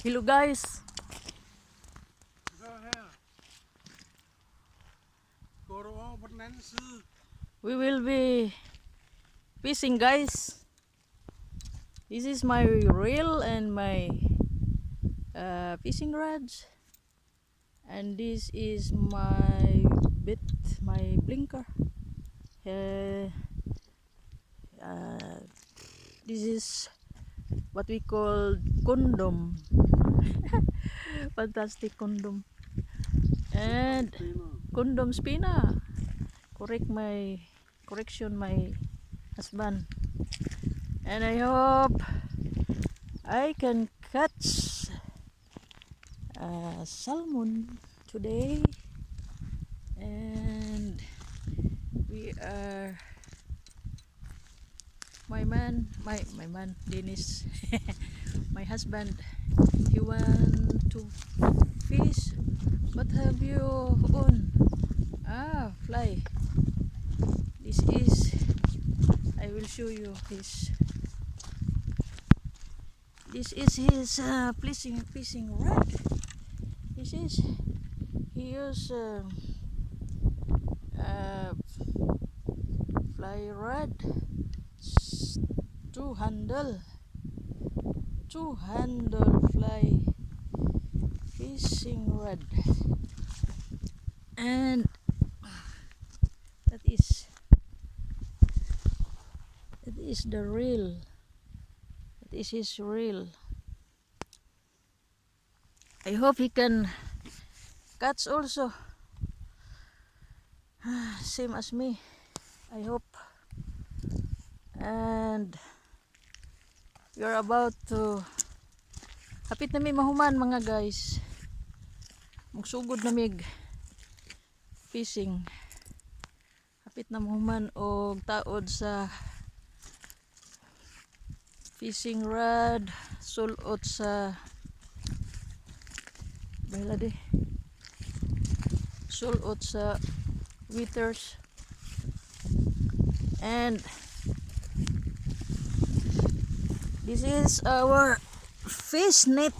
Hello guys. We will be fishing guys. This is my reel and my fishing rods. And this is my bit, my blinker. This is what we call condom. Fantastic condom. And condom spina. Correction my husband. And I hope I can catch salmon today. And we are my man Dennis my husband, he want to fish. What have you on? Fly. This is, I will show you his, this is his fishing rod. This is, he use fly rod, two handle fly fishing rod. And that is the reel. That is his reel. I hope he can catch also, same as me, I hope. And we are about to, hapit na may mahuman mga guys, magsugod na mig fishing. Hapit na mahuman og taod sa fishing rod, sulot sa bahala sulot sa withers. And this is our fish net.